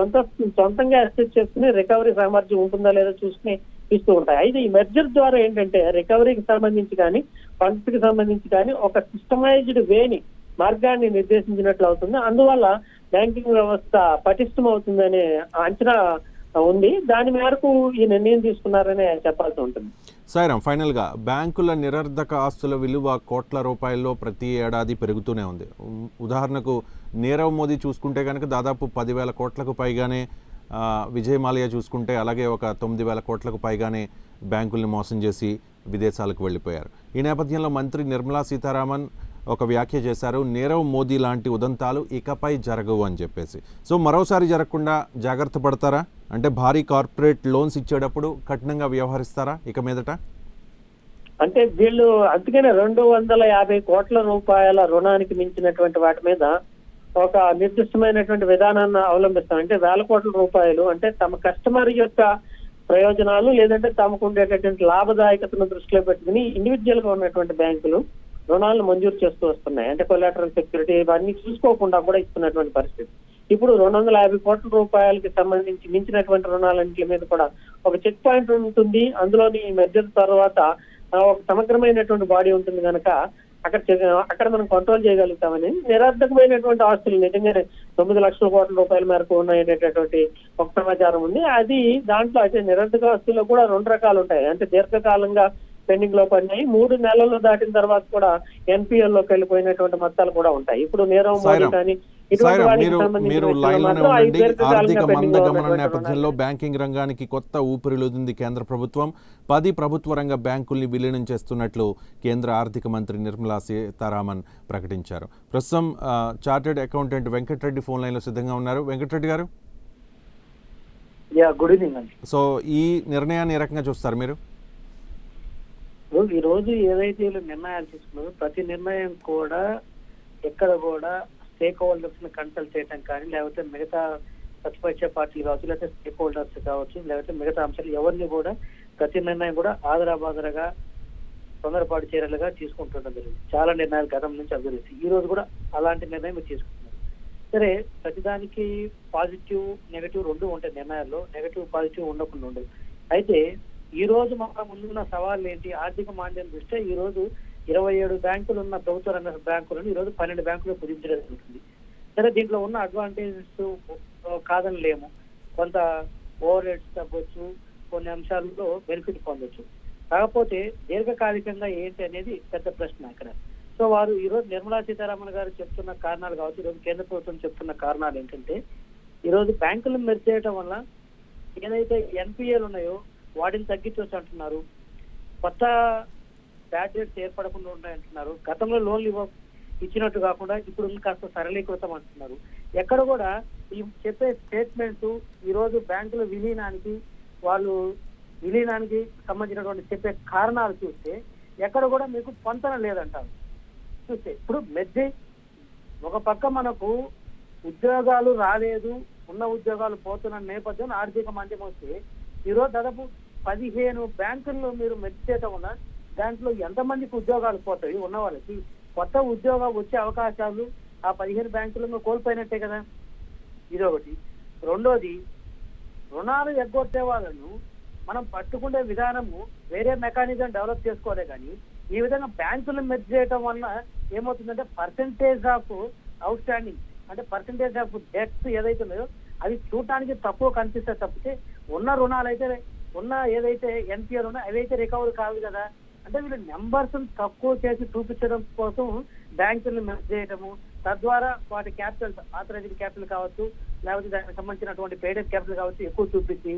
సొంతంగా అసెస్ చేసుకుని రికవరీ సామర్థ్యం ఉంటుందా లేదా చూసుకుని ఇస్తూ ఉంటాయి. అయితే ఈ మెర్జర్ ద్వారా ఏంటంటే రికవరీకి సంబంధించి కానీ, ఫండ్స్ కి సంబంధించి కానీ ఒక సిస్టమైజ్డ్ వేని, మార్గాన్ని నిర్దేశించినట్లు అవుతుంది. అందువల్ల బ్యాంకింగ్ వ్యవస్థ పటిష్టం అవుతుందనే అంచనా ఉంది. దాని మేరకు ఈ నిర్ణయం తీసుకున్నారనే చెప్పాల్సి ఉంటుంది. సాయిరామ్, ఫైనల్గా బ్యాంకుల నిరర్ధక ఆస్తుల విలువ కోట్ల రూపాయల్లో ప్రతి ఏడాది పెరుగుతూనే ఉంది. ఉదాహరణకు నీరవ్ మోదీ చూసుకుంటే కనుక దాదాపు 10,000 కోట్లకు పైగానే, విజయ్ మాల్యా చూసుకుంటే అలాగే ఒక 9,000 కోట్లకు పైగానే బ్యాంకుల్ని మోసం చేసి విదేశాలకు వెళ్ళిపోయారు. ఈ నేపథ్యంలో మంత్రి నిర్మలా సీతారామన్ ఒక వ్యాఖ్య చేశారు, నీరవ్ మోదీ లాంటి ఉదంతాలు ఇకపై జరగవు అని చెప్పేసి. సో మరోసారి జరగకుండా జాగ్రత్త పడతారా? అంటే భారీ కార్పొరేట్ లోన్స్ ఇచ్చేటప్పుడు కఠినంగా వ్యవహరిస్తారా ఇక మీదట? అంటే వీళ్ళు అందుకనే 250 కోట్ల రూపాయల రుణానికి మించినటువంటి వాటి మీద ఒక నిర్దిష్టమైనటువంటి విధానాన్ని అవలంబిస్తాం. అంటే 1,000 కోట్ల రూపాయలు అంటే తమ కస్టమర్ యొక్క ప్రయోజనాలు లేదంటే తమకు ఉండేటటువంటి లాభదాయకతను దృష్టిలో పెట్టుకుని ఇండివిజువల్ గా ఉన్నటువంటి బ్యాంకులు రుణాలను మంజూరు చేస్తూ వస్తున్నాయి. అంటే కొలాటరల్ సెక్యూరిటీ ఇవన్నీ చూసుకోకుండా కూడా ఇస్తున్నటువంటి పరిస్థితి. ఇప్పుడు 250 కోట్ల రూపాయలకి సంబంధించి మించినటువంటి రుణాలన్నింటి మీద కూడా ఒక చెక్ పాయింట్ ఉంటుంది. అందులోని మెర్జర్ తర్వాత ఒక సమగ్రమైనటువంటి బాడీ ఉంటుంది కనుక అక్కడ మనం కంట్రోల్ చేయగలుగుతామని. నిరర్ధకమైనటువంటి ఆస్తులు నిజంగానే 9 లక్షల కోట్ల రూపాయల మేరకు ఉన్నాయనేటటువంటి ఒక సమాచారం ఉంది. అది దాంట్లో అయితే నిరర్ధక ఆస్తుల్లో కూడా 2 రకాలు ఉంటాయి. అంటే దీర్ఘకాలంగా పెండింగ్ లో పడినాయి, 3 నెలలు దాటిన తర్వాత కూడా ఎన్పిఎల్ లోకి వెళ్ళిపోయినటువంటి మొత్తాలు కూడా ఉంటాయి. ఇప్పుడు నీరవ్ మోడీ కానీ మీరు లైన్లోనే ఉండండి. ఆర్థిక మందగమన నేపథ్యంలో బ్యాంకింగ్ రంగానికి కొత్త ఊపిరిలుదింది కేంద్ర ప్రభుత్వం. 10 ప్రభుత్వ రంగ బ్యాంకుల్ని విలీనం చేస్తున్నట్లు కేంద్ర ఆర్థిక మంత్రి నిర్మలా సీతారామన్ ప్రకటించారు. ప్రస్తుతం చార్టెడ్ అకౌంటెంట్ వెంకటరెడ్డి ఫోన్ లైన్లో సిద్ధంగా ఉన్నారు. వెంకటరెడ్డి గారు, గుడ్ ఈవినింగ్ అండి. సో ఈ నిర్ణయాన్ని ఏ రకంగా చూస్తారు మీరు? ఈ రోజు ఏదైతే వీళ్ళు నిర్ణయాలు తీసుకున్నారో ప్రతి నిర్ణయం కూడా ఎక్కడ కూడా స్టేక్ హోల్డర్స్ ని కన్సల్ట్ చేయడం కానీ, లేకపోతే మిగతా ప్రతిపక్ష పార్టీలు కావచ్చు, లేకపోతే స్టేక్ హోల్డర్స్ కావచ్చు, లేకపోతే మిగతా అంశాలు ఎవరిని కూడా ప్రతి నిర్ణయం కూడా ఆదరాబాదరగా తొందరపాటు చర్యలుగా తీసుకుంటుండడం జరిగింది. చాలా నిర్ణయాలు గతం నుంచి అభివృద్ధి, ఈ రోజు కూడా అలాంటి నిర్ణయం మీరు తీసుకుంటున్నారు. సరే, ప్రతిదానికి పాజిటివ్ నెగటివ్ 2 ఉంటాయి నిర్ణయాల్లో. నెగటివ్ పాజిటివ్ ఉండకుండా ఉండదు. అయితే ఈ రోజు మన ముందున్న సవాళ్ళు ఏంటి? ఆర్థిక మాంద్యం దృష్ట్యా ఈ రోజు 27 బ్యాంకులు ఉన్న ప్రభుత్వ రంగ బ్యాంకులను ఈ రోజు 12 బ్యాంకులు కుదించడం జరుగుతుంది. సరే, దీంట్లో ఉన్న అడ్వాంటేజెస్ కాదని లేము. కొంత ఓవర్ రేట్స్ తగ్గొచ్చు, కొన్ని అంశాల్లో బెనిఫిట్ పొందొచ్చు. కాకపోతే దీర్ఘకాలికంగా ఏంటి అనేది పెద్ద ప్రశ్న అక్కడ. సో వారు ఈ రోజు నిర్మలా సీతారామన్ గారు చెప్తున్న కారణాలు కావచ్చు, ఈరోజు కేంద్ర ప్రభుత్వం చెప్తున్న కారణాలు ఏంటంటే, ఈ రోజు బ్యాంకులను మెర్జ్ చేయడం వల్ల ఏదైతే ఎన్పిఏలు ఉన్నాయో వాటిని తగ్గించవచ్చు అంటున్నారు. కొత్త బ్యాడ్ డేట్స్ ఏర్పడకుండా ఉంటాయంటున్నారు. గతంలో లోన్లు ఇచ్చినట్టు కాకుండా ఇప్పుడు కాస్త సరళీకృతం అంటున్నారు. ఎక్కడ కూడా ఈ చెప్పే స్టేట్మెంట్స్ ఈ రోజు బ్యాంకుల విలీనానికి సంబంధించినటువంటి చెప్పే కారణాలు చూస్తే ఎక్కడ కూడా మీకు పొంతన లేదంటారు. చూస్తే ఇప్పుడు మెర్జ్ ఒక పక్క మనకు ఉద్యోగాలు రాలేదు, ఉన్న ఉద్యోగాలు పోతున్న నేపథ్యంలో ఆర్థిక మాంద్యం వస్తే ఈరోజు దాదాపు 15 బ్యాంకుల్లో మీరు మెర్జ్ చేయడం వల్ల దాంట్లో ఎంతమందికి ఉద్యోగాలు పోతాయి? ఉన్న వాళ్ళకి కొత్త ఉద్యోగం వచ్చే అవకాశాలు ఆ 15 బ్యాంకులను కోల్పోయినట్టే కదా. ఇదొకటి. రెండోది, రుణాలు ఎగ్గొట్టే వాళ్ళను మనం పట్టుకునే విధానము వేరే మెకానిజం డెవలప్ చేసుకోలే కానీ ఈ విధంగా బ్యాంకులు మెర్జ్ చేయడం వల్ల ఏమవుతుందంటే పర్సెంటేజ్ ఆఫ్ అవుట్ స్టాండింగ్, అంటే పర్సెంటేజ్ ఆఫ్ డెట్స్ ఏదైతే ఉన్నాయో అవి చూడటానికి తక్కువ కనిపిస్తే తప్పితే ఉన్న రుణాలు అయితే ఏదైతే ఎన్పిఆర్ ఉన్నాయో అవైతే రికవర్ కాదు కదా. అంటే వీళ్ళు నెంబర్స్ తక్కువ చేసి చూపించడం కోసం బ్యాంకులను మెర్జ్ చేయడము, తద్వారా వాటి క్యాపిటల్ ఆథరైజ్డ్ క్యాపిటల్ కావచ్చు, లేకపోతే దానికి సంబంధించినటువంటి పేడెడ్ క్యాపిటల్ కావచ్చు ఎక్కువ చూపించి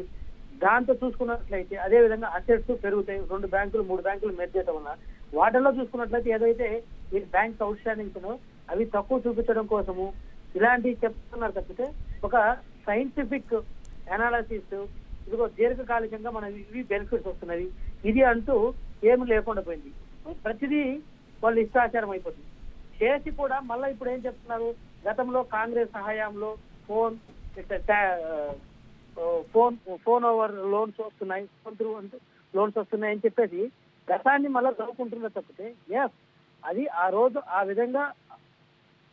దాంతో చూసుకున్నట్లయితే అదే విధంగా అసెట్స్ పెరుగుతాయి. 2 బ్యాంకులు 3 బ్యాంకులు మెర్జ్ చేయడం వల్ల వాటిల్లో చూసుకున్నట్లయితే ఏదైతే ఈ బ్యాంక్ అవుట్ స్టాండింగ్స్ అవి తక్కువ చూపించడం కోసము ఇలాంటివి చెప్తున్నారు తప్పితే ఒక సైంటిఫిక్ అనాలిసిస్ ఇదిగో దీర్ఘకాలికంగా మనం ఇవి బెనిఫిట్స్ వస్తున్నది ఇది అంటూ ఏమి లేకుండా పోయింది. ప్రతిదీ వాళ్ళు ఇష్టాచారం అయిపోతుంది చేసి కూడా మళ్ళీ ఇప్పుడు ఏం చెప్తున్నారు, గతంలో కాంగ్రెస్ హయాంలో ఫోన్ ఓవర్ లోన్స్ వస్తున్నాయి, ఫోన్ త్రూ లోన్స్ వస్తున్నాయి అని చెప్పేసి గతాన్ని మళ్ళీ చదువుకుంటున్నారు తప్పితే అది ఆ రోజు ఆ విధంగా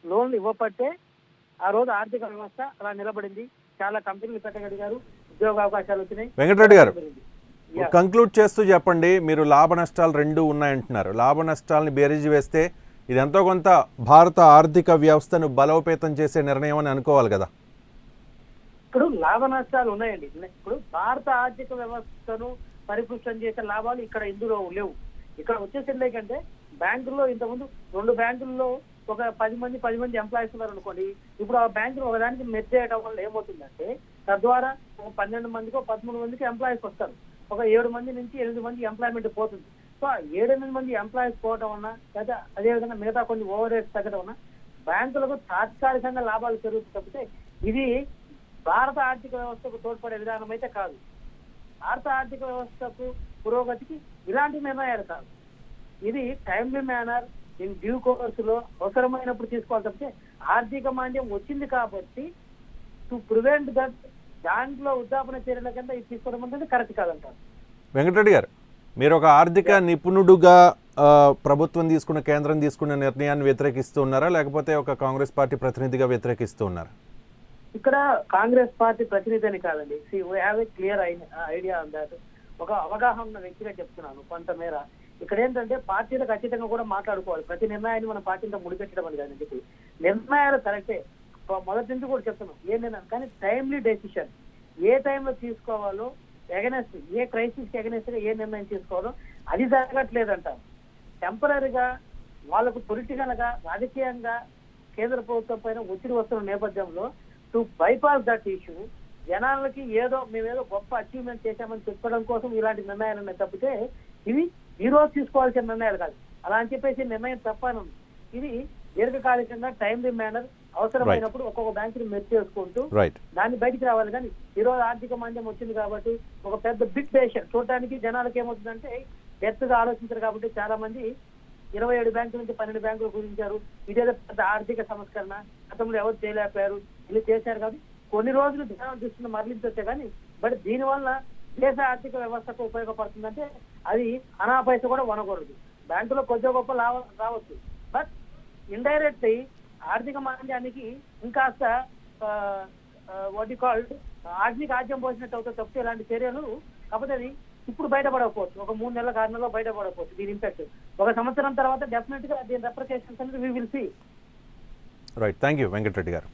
లోన్లు ఇవ్వబట్టే ఆ రోజు ఆర్థిక వ్యవస్థ అలా నిలబడింది. చాలా కంపెనీలు పెట్టగలిగారు, ఉద్యోగ అవకాశాలు వచ్చినాయి. వెంకటరెడ్డి గారు, కంక్లూడ్ చేస్తూ చెప్పండి, మీరు లాభ నష్టాలు 2 ఉన్నాయంటున్నారు. లాభ నష్టాలని బేరీజు వేస్తే ఇది ఎంతో కొంత భారత ఆర్థిక వ్యవస్థను బలోపేతం చేసే నిర్ణయం అని అనుకోవాలి కదా. ఇప్పుడు లాభ నష్టాలు ఉన్నాయండి. ఇప్పుడు భారత ఆర్థిక వ్యవస్థను పరిపుష్టం చేసే లాభాలు ఇక్కడ ఇందులో లేవు. ఇక్కడ వచ్చేసింది ఏంటంటే బ్యాంకుల్లో ఇంతకుముందు 2 బ్యాంకుల్లో ఒక 10 మంది ఎంప్లాయీస్ ఉన్నారు అనుకోండి. ఇప్పుడు ఆ బ్యాంకులు ఒకదానికి మెర్జ్ చేయడం వల్ల ఏమవుతుందంటే తద్వారా ఒక 12 మందికో 13 మందికి ఎంప్లాయీస్ వస్తారు. ఒక 7 మంది నుంచి 8 మంది ఎంప్లాయ్మెంట్ పోతుంది. సో ఆ 7-8 మంది ఎంప్లాయీస్ పోవడం వల్ల లేదా అదేవిధంగా మిగతా కొన్ని ఓవర్ రేట్స్ తగ్గడం వల్ల బ్యాంకులకు తాత్కాలికంగా లాభాలు పెరుగుతుంది తప్పితే ఇది భారత ఆర్థిక వ్యవస్థకు తోడ్పడే విధానం అయితే కాదు. భారత ఆర్థిక వ్యవస్థకు పురోగతికి ఇలాంటి నిర్ణయాలు కాదు. ఇది టైమ్లీ మేనర్ ఇన్ డ్యూ కోర్సులో అవసరమైనప్పుడు తీసుకోవాలి తప్పితే ఆర్థిక మాంద్యం వచ్చింది కాబట్టి టు ప్రివెంట్ దట్ దాంట్లో ఉద్దాపన చర్యల కింద ఇది తీసుకోవడం అనేది కరెక్ట్ కాదంటారు. వెంకటరెడ్డి గారు, మీరు ఒక ఆర్థిక నిపుణుడుగా ప్రభుత్వం తీసుకున్న, కేంద్రం తీసుకున్న నిర్ణయాన్ని వ్యతిరేకిస్తూ ఉన్నారా, లేకపోతే ఒక కాంగ్రెస్ పార్టీ ప్రతినిధిగా వ్యతిరేకిస్తూ ఉన్నారా? ఇక్కడ కాంగ్రెస్ పార్టీ ప్రతినిధి అని కాదండి. We have a clear idea on that. ఒక అవగాహన ఉన్న వ్యక్తిగా చెప్తున్నాను కొంతమేర. ఇక్కడ ఏంటంటే పార్టీలకు ఖచ్చితంగా కూడా మాట్లాడుకోవాలి. ప్రతి నిర్ణయాన్ని మన పార్టీతో ముడిపెట్టడం అని కాదని చెప్పి నిర్ణయాలు కరెక్టే, మొదటి నుంచి కూడా చెప్తున్నాం ఏ నిర్ణయం, కానీ టైమ్లీ డెసిషన్ ఏ టైంలో తీసుకోవాలో, ఎగనెస్ట్ ఏ క్రైసిస్ కి ఎగనెస్ట్ గా ఏ నిర్ణయం తీసుకోవాలో అది జరగట్లేదంట. టెంపరీగా వాళ్ళకు పొలిటికల్ గా, రాజకీయంగా కేంద్ర ప్రభుత్వం పైన ఒత్తిడి వస్తున్న నేపథ్యంలో టు బైపాస్ దట్ ఇష్యూ, జనాలకి మేమేదో గొప్ప అచీవ్మెంట్ చేశామని చెప్పడం కోసం ఇలాంటి నిర్ణయాలు ఉన్నాయి తప్పితే ఇవి ఈ రోజు తీసుకోవాల్సిన నిర్ణయాలు కాదు. అలా అని చెప్పేసి నిర్ణయం తప్పను. ఇది దీర్ఘకాలికంగా టైమ్లీ మేనర్ అవసరమైనప్పుడు ఒక్కొక్క బ్యాంకుని మెర్జ్ చేసుకుంటూ దాన్ని బయటికి రావాలి. కానీ ఈ రోజు ఆర్థిక మాంద్యం వచ్చింది కాబట్టి ఒక పెద్ద బిగ్ డెసిషన్ చూడటానికి జనాలకు ఏమవుతుందంటే డెప్త్గా ఆలోచించారు కాబట్టి చాలా మంది 27 బ్యాంకుల నుంచి 12 బ్యాంకులు గురించారు. ఇదేదో పెద్ద ఆర్థిక సంస్కరణ, గతంలో ఎవరు చేయలేకపోయారు, ఇది చేశారు కాబట్టి కొన్ని రోజులు జనాల దృష్టిని మరలించొచ్చే కానీ బట్ దీనివల్ల దేశ ఆర్థిక వ్యవస్థకు ఉపయోగపడుతుందంటే అది అనాపైస కూడా వనకూడదు. బ్యాంకులో కొద్దిగా గొప్ప రావచ్చు, బట్ ఇండైరెక్ట్లీ ఆర్థిక మాంద్యానికి ఇంకాస్త వాట్ యు కాల్డ్ ఆర్థిక ఆజ్యం పోసినట్టు అవుతుంది తప్పితే ఇలాంటి చర్యలు కాకపోతే అది ఇప్పుడు బయటపడకపోవచ్చు, ఒక 3 నెలల 6 నెలలో బయటపడకపోవచ్చు దీని ఇంపాక్ట్. ఒక సంవత్సరం తర్వాత డెఫినెట్ గా దీని రెప్రికేషన్స్ అనేది we will see. Right, thank you Venkatareddy గారు.